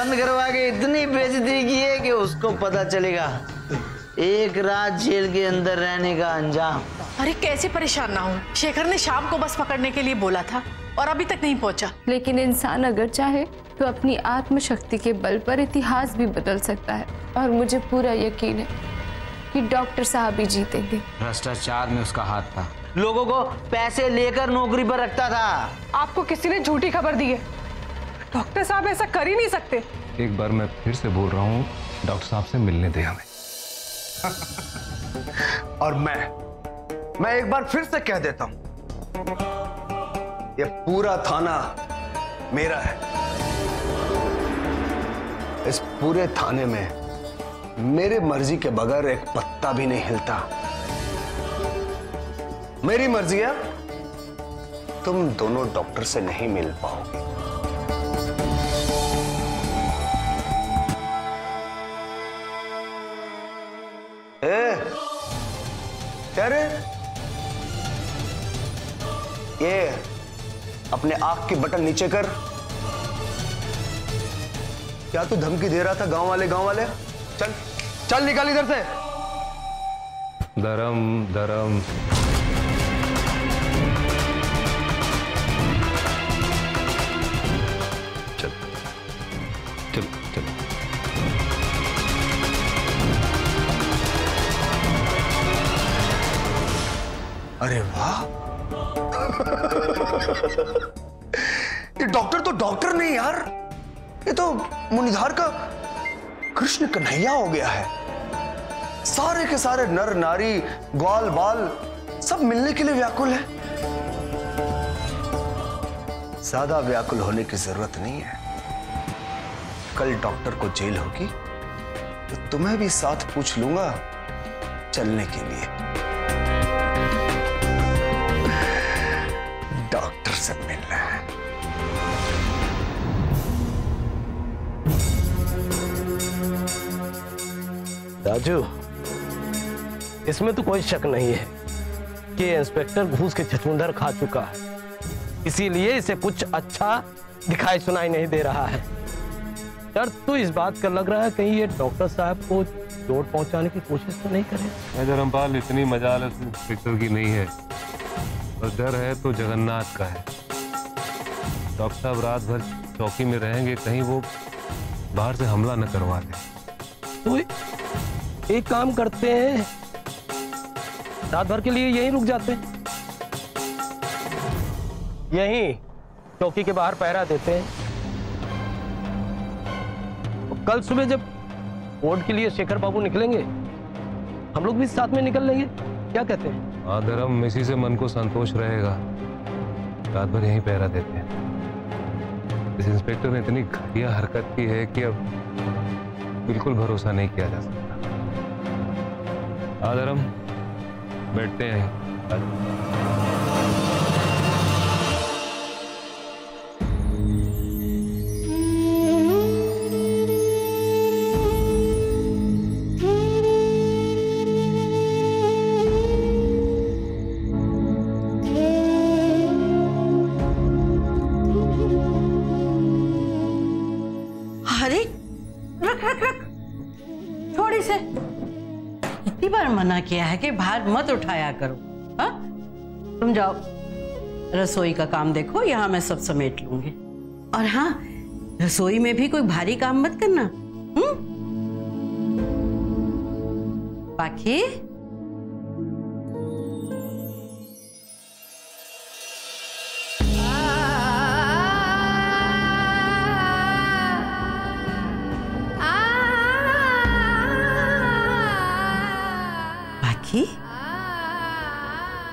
बंद करवा के इतनी बेइज्जती की है कि उसको पता चलेगा एक रात जेल के अंदर रहने का अंजाम। अरे कैसे परेशान ना हो, शेखर ने शाम को बस पकड़ने के लिए बोला था और अभी तक नहीं पहुंचा। लेकिन इंसान अगर चाहे तो अपनी आत्मशक्ति के बल पर इतिहास भी बदल सकता है और मुझे पूरा यकीन है कि डॉक्टर साहब ही जीतेंगे। भ्रष्टाचार में उसका हाथ था, लोगों को पैसे लेकर नौकरी पर रखता था। आपको किसी ने झूठी खबर दी है, डॉक्टर साहब ऐसा कर ही नहीं सकते। एक बार मैं फिर से बोल रहा हूँ, डॉक्टर साहब से मिलने दे हमें। और मैं एक बार फिर से कह देता हूं, ये पूरा थाना मेरा है। इस पूरे थाने में मेरे मर्जी के बगैर एक पत्ता भी नहीं हिलता। मेरी मर्जी है, तुम दोनों डॉक्टर से नहीं मिल पाओगे। क्या रे? ये अपने आंख की बटन नीचे कर। क्या तू धमकी दे रहा था गांव वाले? चल चल निकाल इधर से। धर्म धर्म चल चल चल। अरे वाह, ये डॉक्टर तो डॉक्टर नहीं यार, ये तो मुनिधार का कृष्ण कन्हैया हो गया है। सारे के सारे नर नारी ग्वाल बाल सब मिलने के लिए व्याकुल है। ज्यादा व्याकुल होने की जरूरत नहीं है। कल डॉक्टर को जेल होगी तो तुम्हें भी साथ पूछ लूंगा चलने के लिए। डॉक्टर से मिलना है। राजू, इसमें तो कोई शक नहीं है कि इंस्पेक्टर घूस के छछूंदर खा चुका है, इसीलिए इसे कुछ अच्छा दिखाई सुनाई नहीं दे रहा है। यार तो इस बात का लग रहा है कहीं ये डॉक्टर साहब को चोट पहुंचाने की कोशिश तो नहीं करे। धर्मपाल, इतनी मजाल इंस्पेक्टर की नहीं है, और डर है तो जगन्नाथ का है। डॉक्टर साहब रात भर चौकी में रहेंगे, कहीं वो बाहर से हमला न करवा दे। तो एक काम करते हैं, रात भर के लिए यहीं रुक जाते हैं, यहीं चौकी के बाहर पहरा देते हैं। कल सुबह जब वोट के लिए शेखर बाबू निकलेंगे, हम लोग भी साथ में निकल लेंगे, क्या कहते हैं? हाँ धर्म, इसी से मन को संतोष रहेगा। रात भर यहीं पहरा देते हैं। इस इंस्पेक्टर ने इतनी घटिया हरकत की है कि अब बिल्कुल भरोसा नहीं किया जा सकता। हाँ धर्म, बैठते हैं। कितनी बार मना किया है कि भार मत उठाया करो। हाँ, तुम जाओ रसोई का काम देखो, यहाँ मैं सब समेट लूंगी। और हाँ, रसोई में भी कोई भारी काम मत करना। बाकी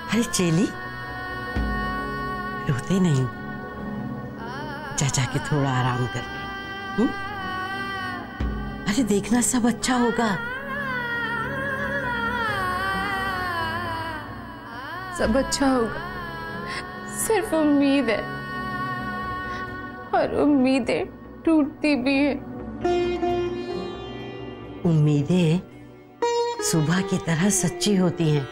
अरे चेली, रोते नहीं हो, चाचा के थोड़ा आराम कर ले। अरे देखना सब अच्छा होगा। सब अच्छा होगा, सिर्फ उम्मीद है, और उम्मीदें टूटती भी है। उम्मीदें सुबह की तरह सच्ची होती हैं।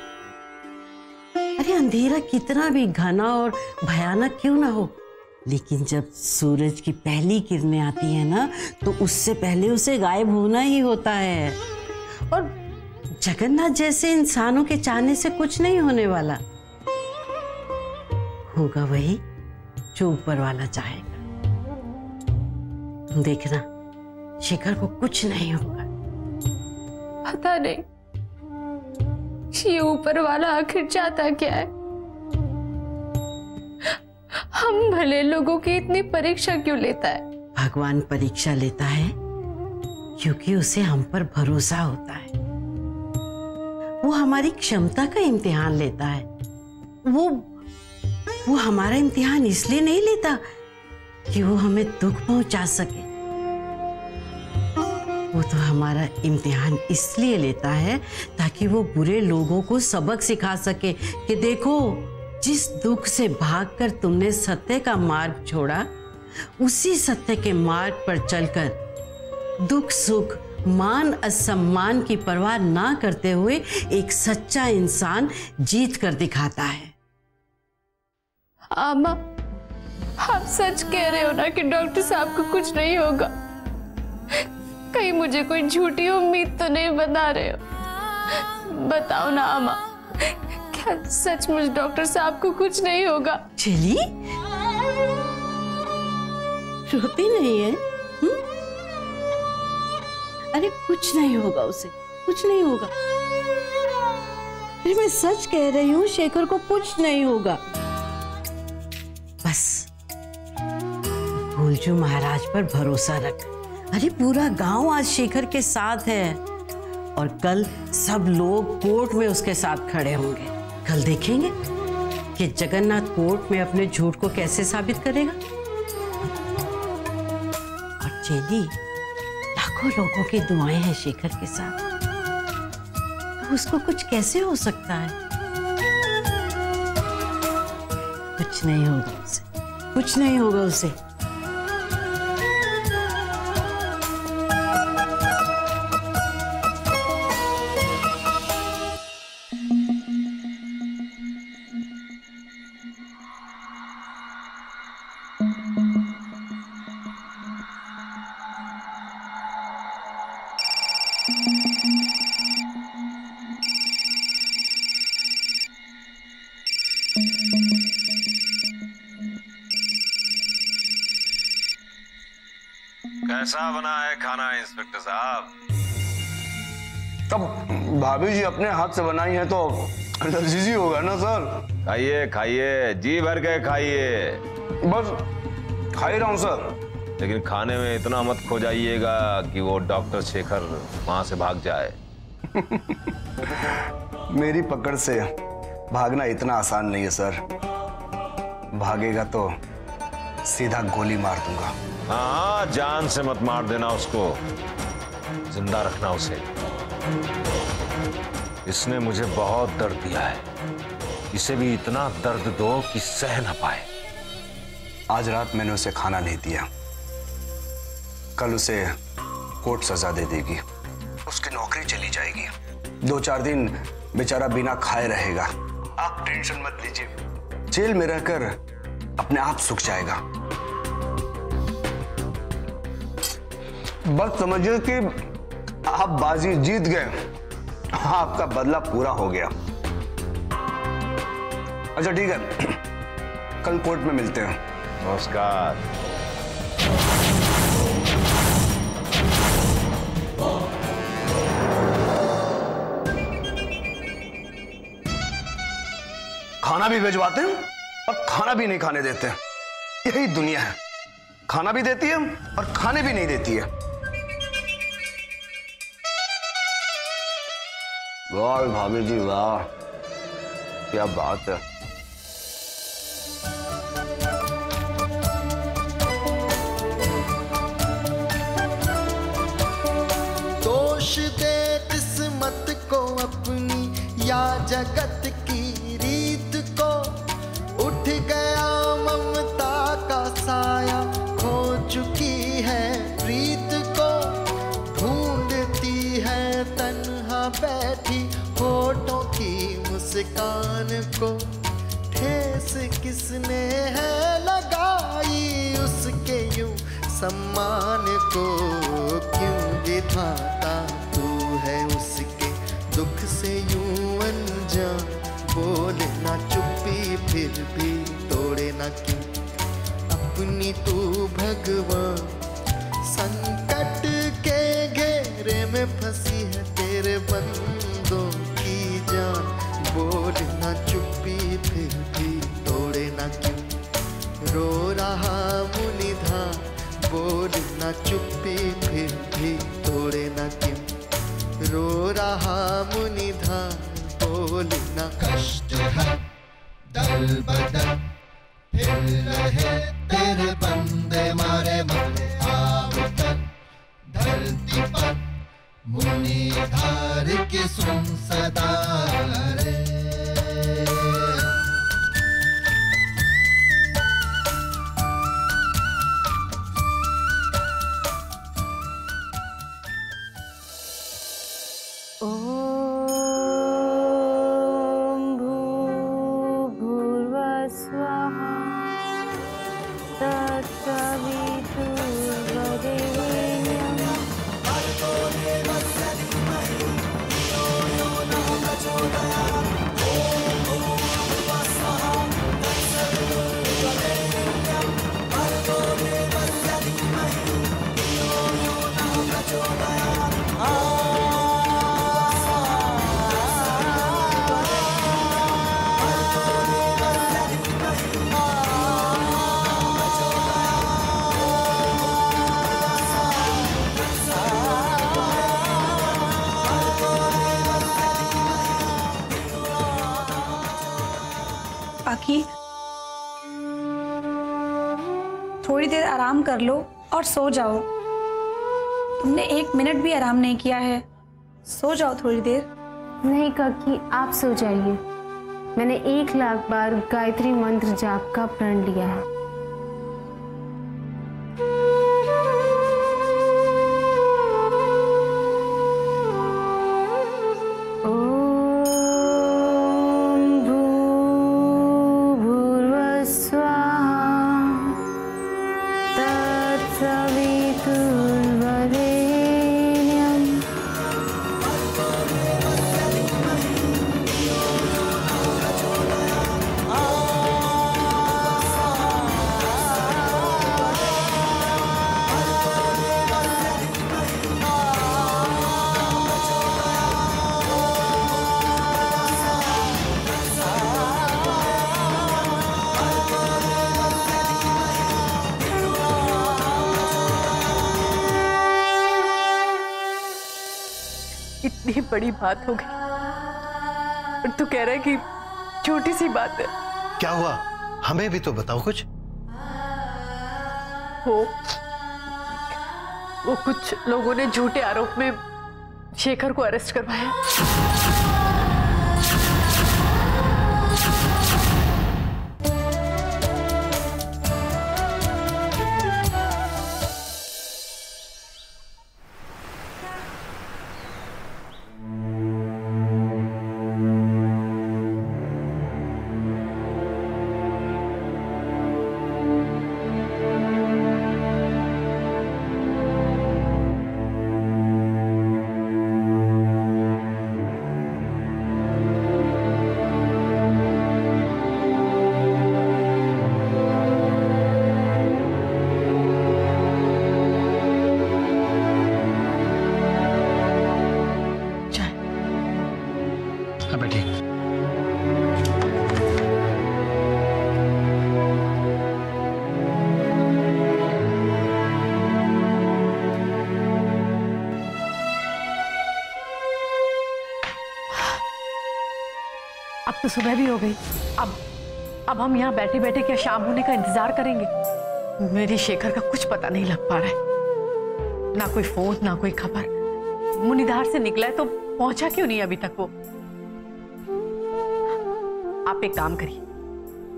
अरे अंधेरा कितना भी घना और भयानक क्यों ना हो, लेकिन जब सूरज की पहली किरणें आती है ना, तो उससे पहले उसे गायब होना ही होता है। और जगन्नाथ जैसे इंसानों के चाहने से कुछ नहीं होने वाला, होगा वही जो ऊपर वाला चाहेगा। तुम देखना, शेखर को कुछ नहीं होगा। पता नहीं ये ऊपर वाला आखिर चाहता क्या है। हम भले लोगों की इतनी परीक्षा क्यों लेता है? भगवान परीक्षा लेता है क्योंकि उसे हम पर भरोसा होता है। वो हमारी क्षमता का इम्तिहान लेता है। वो हमारा इम्तिहान इसलिए नहीं लेता कि वो हमें दुख पहुंचा सके। वो तो हमारा इम्तिहान इसलिए लेता है ताकि वो बुरे लोगों को सबक सिखा सके कि देखो, जिस दुख से भागकर तुमने सत्य का मार्ग छोड़ा, उसी सत्य के मार्ग पर चलकर दुख सुख मान असम्मान की परवाह ना करते हुए एक सच्चा इंसान जीत कर दिखाता है। आमा, आप सच कह रहे हो ना कि डॉक्टर साहब को कुछ नहीं होगा? कहीं मुझे कोई झूठी उम्मीद तो नहीं बता रहे हो? बताओ ना आमा, क्या सचमुच डॉक्टर साहब को कुछ नहीं होगा? चली रोती नहीं है? अरे कुछ नहीं होगा उसे, कुछ नहीं होगा। अरे मैं सच कह रही हूँ, शेखर को कुछ नहीं होगा। बस भूलजू महाराज पर भरोसा रख। अरे पूरा गांव आज शेखर के साथ है और कल सब लोग कोर्ट में उसके साथ खड़े होंगे। कल देखेंगे कि जगन्नाथ कोर्ट में अपने झूठ को कैसे साबित करेगा। और चेली, लाखों लोगों की दुआएं हैं शेखर के साथ, तो उसको कुछ कैसे हो सकता है? कुछ नहीं होगा उसे, कुछ नहीं होगा उसे। कैसा बना है खाना इंस्पेक्टर साहब? तब भाभी जी अपने हाथ से बनाई है तो लजीज ही होगा ना सर। खाइए खाइए, जी भर के खाइए। बस खा ही रहा हूँ सर। लेकिन खाने में इतना मत खो जाइएगा कि वो डॉक्टर शेखर वहां से भाग जाए। मेरी पकड़ से भागना इतना आसान नहीं है सर। भागेगा तो सीधा गोली मार दूंगा। हाँ, जान से मत मार देना उसको, जिंदा रखना उसे। इसने मुझे बहुत दर्द दिया है, इसे भी इतना दर्द दो कि सह न पाए। आज रात मैंने उसे खाना नहीं दिया, कल उसे कोर्ट सजा दे देगी, उसकी नौकरी चली जाएगी। 2-4 दिन बेचारा बिना खाए रहेगा। आप टेंशन मत लीजिए, जेल में रहकर अपने आप सूख जाएगा। बस समझिए कि आप बाजी जीत गए, आपका बदला पूरा हो गया। अच्छा ठीक है, कल कोर्ट में मिलते हैं। नमस्कार। खाना भी भिजवाते हैं और खाना भी नहीं खाने देते। यही दुनिया है, खाना भी देती है और खाने भी नहीं देती है। वाह भाभी जी वाह, क्या बात है। दोष दे किस्मत को अपनी या जगत की रीत को, उठ गया ममता का साया, खो चुकी है प्रीत को, ढूंढती है तन्हा बैठी होठों की मुस्कान को, ठेस किसने है लगाई, उसके यूं सम्मान को क्यों विधाता तू है उसके दुख से यूं अनजान। बोले ना चुप्पी फिर भी तोड़े ना क्यों अपनी तू भगवान। संकट के घेरे में फंसी है तेरे बंदों की जान। बोले ना चुप्पी फिर भी तोड़े ना क्यों रो रहा मुनिधान। बोले ना चुप्पी फिर भी तोड़े ना क्यों रो रहा मुनिधान। बोले ना कष्ट है दल बदल फिर रहे तेरे बंदे मारे मारे आवतन। धरती पर मुनिधार की सुन सदा रे। बाकी थोड़ी देर आराम कर लो और सो जाओ। तुमने 1 मिनट भी आराम नहीं किया है, सो जाओ थोड़ी देर। नहीं काकी, आप सो जाइए। मैंने 1,00,000 बार गायत्री मंत्र जाप का प्रण लिया है। इतनी बड़ी बात हो गई और तू कह रहा है कि छोटी सी बात है। क्या हुआ, हमें भी तो बताओ कुछ। वो कुछ लोगों ने झूठे आरोप में शेखर को अरेस्ट करवाया। अब तो सुबह भी हो गई। अब हम यहाँ बैठे बैठे क्या शाम होने का इंतजार करेंगे? मेरी शेखर का कुछ पता नहीं लग पा रहा है, ना कोई फोन ना कोई खबर। मुनिधार से निकला है तो पहुंचा क्यों नहीं अभी तक वो? आप एक काम करिए,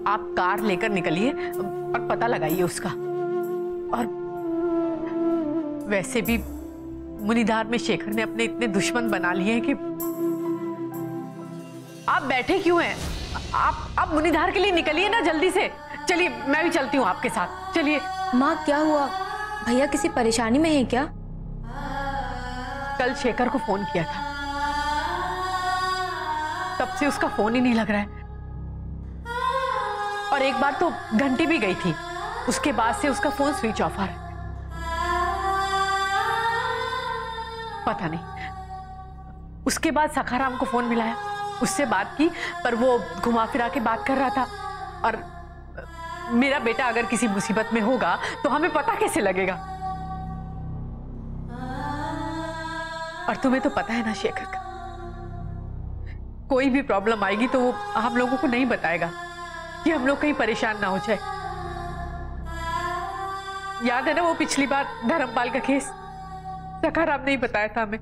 आप कार लेकर निकलिए और पता लगाइए उसका। और वैसे भी मुनिधार में शेखर ने अपने इतने दुश्मन बना लिए हैं कि आप बैठे क्यों हैं? आप मुनिधार के लिए निकलिए ना जल्दी से। चलिए मैं भी चलती हूँ आपके साथ, चलिए। माँ क्या हुआ, भैया किसी परेशानी में है क्या? कल शेखर को फोन किया था, तब से उसका फोन ही नहीं लग रहा है, और एक बार तो घंटी भी गई थी, उसके बाद से उसका फोन स्विच ऑफ आ रहा है। पता नहीं। उसके बाद सखाराम को फोन मिलाया, उससे बात की, पर वो घुमा फिरा के बात कर रहा था। और मेरा बेटा अगर किसी मुसीबत में होगा तो हमें पता कैसे लगेगा? और तुम्हें तो पता है ना शेखर का, कोई भी प्रॉब्लम आएगी तो वो हम लोगों को नहीं बताएगा कि हम लोग कहीं परेशान ना हो जाए। याद है ना वो पिछली बार धर्मपाल का केस, सखाराम नहीं बताया था हमें।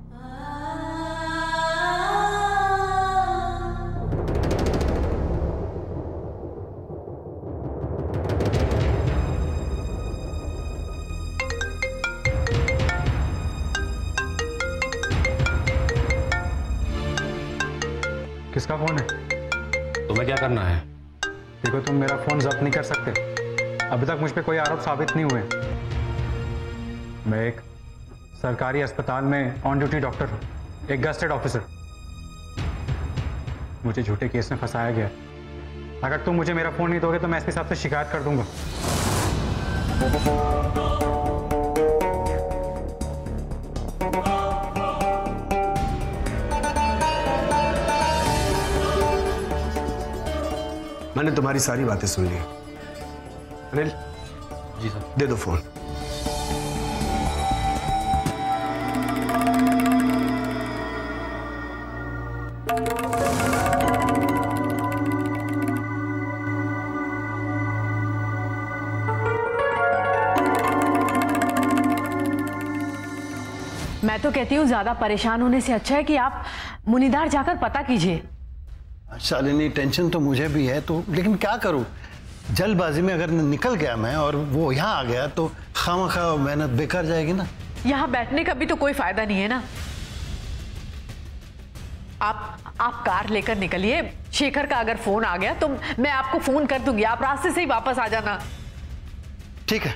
किसका फोन है? तुम्हें क्या करना है? देखो तुम मेरा फोन जब्त नहीं कर सकते, अभी तक मुझ पे कोई आरोप साबित नहीं हुए। मैं एक सरकारी अस्पताल में ऑन ड्यूटी डॉक्टर हूँ, एक गस्टेड ऑफिसर। मुझे झूठे केस में फंसाया गया। अगर तुम मुझे मेरा फोन नहीं दोगे तो मैं एसपी साहब से शिकायत कर दूंगा। मैंने तुम्हारी सारी बातें सुन ली। अनिल जी सर। दे दो फोन। मैं तो कहती हूँ ज्यादा परेशान होने से अच्छा है कि आप मुनिधार जाकर पता कीजिए। शालिनी टेंशन तो मुझे भी है, तो लेकिन क्या करूं, जल्दबाजी में अगर निकल गया मैं और वो यहाँ आ गया तो खामखा मेहनत बेकार जाएगी ना। यहाँ बैठने का भी तो कोई फायदा नहीं है ना। आप कार लेकर निकलिए, शेखर का अगर फोन आ गया तो मैं आपको फोन कर दूंगी, आप रास्ते से ही वापस आ जाना। ठीक है,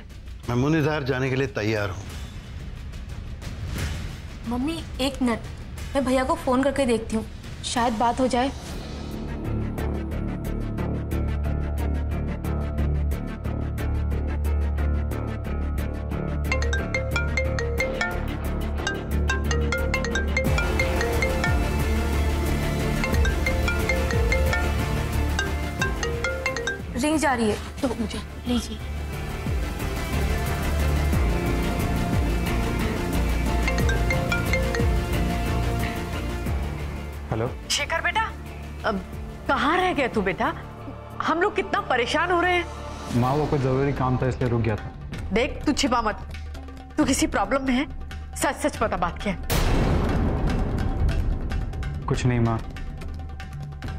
मैं मुनिधार जाने के लिए तैयार हूँ। मम्मी एक मिनट, मैं भैया को फोन करके देखती हूँ, शायद बात हो जाए। रिंग जा रही है तो मुझे लीजिए। हेलो शेखर बेटा, कहाँ रह गया तू बेटा? हम लोग कितना परेशान हो रहे हैं। माँ वो कोई जरूरी काम था इसलिए रुक गया था। देख तू छिपा मत, तू किसी प्रॉब्लम में है, सच सच बता बात क्या है। कुछ नहीं माँ,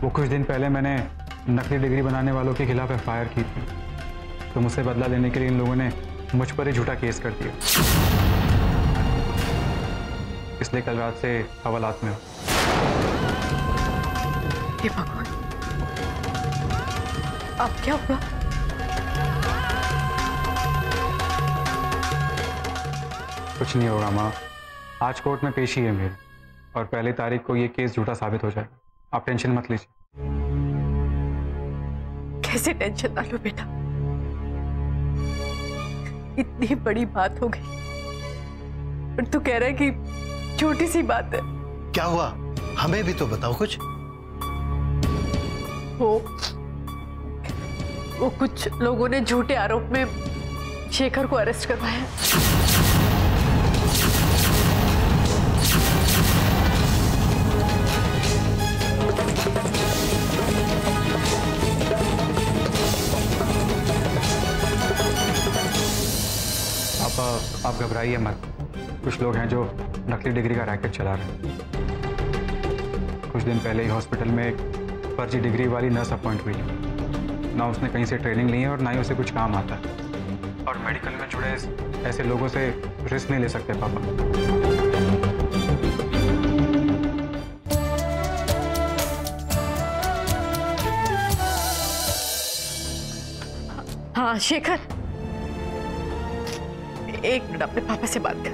वो कुछ दिन पहले मैंने नकली डिग्री बनाने वालों के खिलाफ एफआईआर की थी, तो मुझसे बदला लेने के लिए इन लोगों ने मुझ पर ही झूठा केस कर दिया, इसलिए कल रात से हवालात में हो। हे भगवान, अब क्या हुआ? कुछ नहीं होगा माँ, आज कोर्ट में पेशी है मेरी और पहली तारीख को ये केस झूठा साबित हो जाएगा, आप टेंशन मत लीजिए। कैसे टेंशन ना लो बेटा, इतनी बड़ी बात हो गई और तू कह रहा है कि छोटी सी बात है। क्या हुआ, हमें भी तो बताओ कुछ। वो कुछ लोगों ने झूठे आरोप में शेखर को अरेस्ट करवाया। आप घबराइए मत, कुछ लोग हैं जो नकली डिग्री का रैकेट चला रहे हैं। कुछ दिन पहले ही हॉस्पिटल में एक फर्जी डिग्री वाली नर्स अपॉइंट हुई है, ना उसने कहीं से ट्रेनिंग ली है और ना ही उसे कुछ काम आता है, और मेडिकल में जुड़े ऐसे लोगों से रिस्क नहीं ले सकते पापा। हाँ शेखर, एक मिनट अपने पापा से बात कर।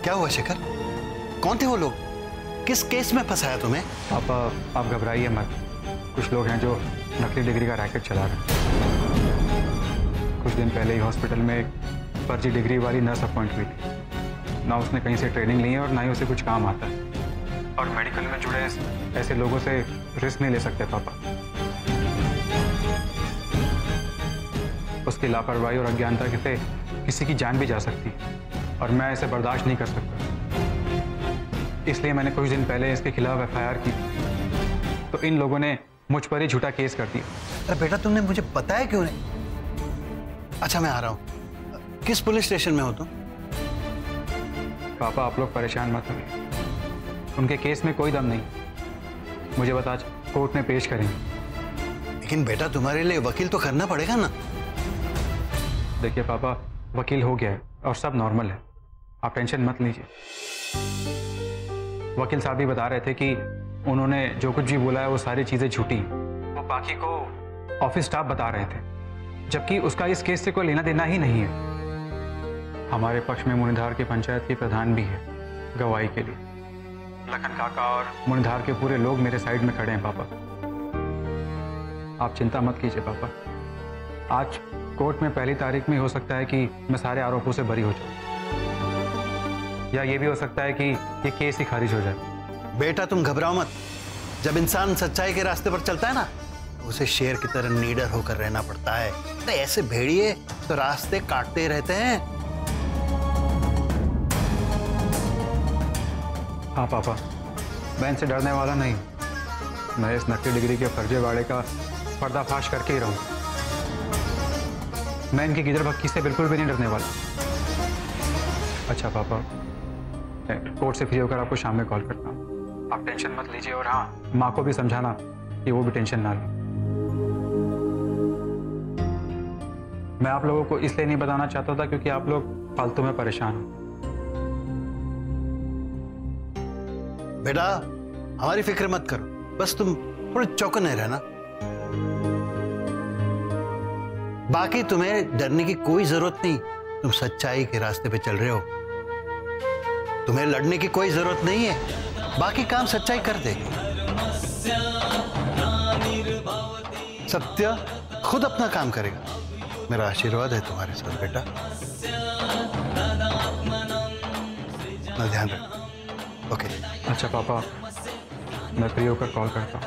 क्या हुआ शेखर? कौन थे वो लोग? किस केस में फंसाया तुम्हें? पापा आप घबराइए मत। कुछ लोग हैं जो नकली डिग्री का रैकेट चला रहे हैं। कुछ दिन पहले ही हॉस्पिटल में एक फर्जी डिग्री वाली नर्स अपॉइंट हुई थी। ना उसने कहीं से ट्रेनिंग ली है और ना ही उसे कुछ काम आता है। और मेडिकल में जुड़े ऐसे लोगों से रिस्क नहीं ले सकते पापा। उसकी लापरवाही और अज्ञानता से किसी की जान भी जा सकती है और मैं इसे बर्दाश्त नहीं कर सकता। इसलिए मैंने कुछ दिन पहले इसके खिलाफ FIR की, तो इन लोगों ने मुझ पर ही झूठा केस कर दिया। अरे बेटा तुमने मुझे बताया क्यों नहीं? अच्छा मैं आ रहा हूँ। किस पुलिस स्टेशन में हो तुम? पापा आप लोग परेशान मत होइए, उनके केस में कोई दम नहीं। मुझे बस आज कोर्ट में पेश करेंगे। लेकिन बेटा तुम्हारे लिए वकील तो करना पड़ेगा ना? देखिए पापा, वकील हो गया है और सब नॉर्मल है, आप टेंशन मत लीजिए। वकील साहब भी बता रहे थे कि उन्होंने जो कुछ भी बोला है वो सारी चीजें झूठी, वो बाकी को ऑफिस स्टाफ बता रहे थे, जबकि उसका इस केस से कोई लेना देना ही नहीं है। हमारे पक्ष में मुनिधार की पंचायत के प्रधान भी है गवाही के लिए। लखन काका और मुनिधार के पूरे लोग मेरे साइड में खड़े हैं पापा। आप चिंता मत कीजिए पापा, आज कोर्ट में पहली तारीख में हो सकता है कि मैं सारे आरोपों से बरी हो जाऊं, या ये भी हो सकता है कि ये केस ही खारिज हो जाए। बेटा तुम घबराओ मत। जब इंसान सच्चाई के रास्ते पर चलता है ना, उसे शेर की तरह निडर होकर रहना पड़ता है। तो ऐसे भेड़िए तो रास्ते काटते रहते हैं। हाँ पापा, मैं इनसे डरने वाला नहीं, मैं इस नकली डिग्री के फर्जीवाड़े का पर्दाफाश करके ही रहूं। मैं इनकी गिदड़ भक्की से बिल्कुल भी नहीं डरने वाला। अच्छा पापा, कोर्ट से फ्री होकर आपको शाम में कॉल करता हूँ, आप टेंशन मत लीजिए। और हाँ, माँ को भी समझाना कि वो भी टेंशन ना ले। मैं आप लोगों को इसलिए नहीं बताना चाहता था क्योंकि आप लोग फालतू में परेशान हो। बेटा हमारी फिक्र मत करो, बस तुम थोड़े चौकन्ने रहना। बाकी तुम्हें डरने की कोई जरूरत नहीं, तुम सच्चाई के रास्ते पे चल रहे हो, तुम्हें लड़ने की कोई जरूरत नहीं है। बाकी काम सच्चाई कर देगी। सत्य खुद अपना काम करेगा। मेरा आशीर्वाद है तुम्हारे साथ बेटा। ना ध्यान रखो। ओके। अच्छा पापा, मैं फ्री होकर कॉल करता हूँ।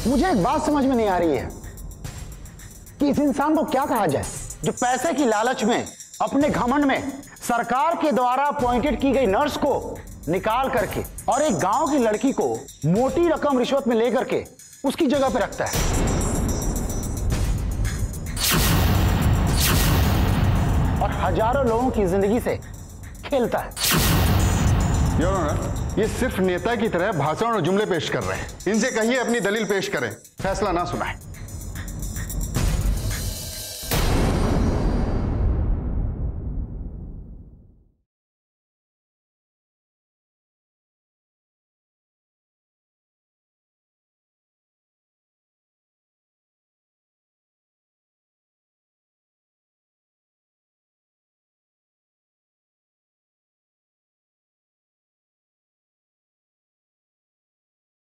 मुझे एक बात समझ में नहीं आ रही है कि इस इंसान को क्या कहा जाए जो पैसे की लालच में, अपने घमंड में सरकार के द्वारा अपॉइंटेड की गई नर्स को निकाल करके और एक गांव की लड़की को मोटी रकम रिश्वत में लेकर के उसकी जगह पे रखता है। और हजारों लोगों की जिंदगी से खेलता है। योर ऑनर, ये सिर्फ नेता की तरह भाषण और जुमले पेश कर रहे हैं। इनसे कहिए अपनी दलील पेश करें, फैसला ना सुनाएं।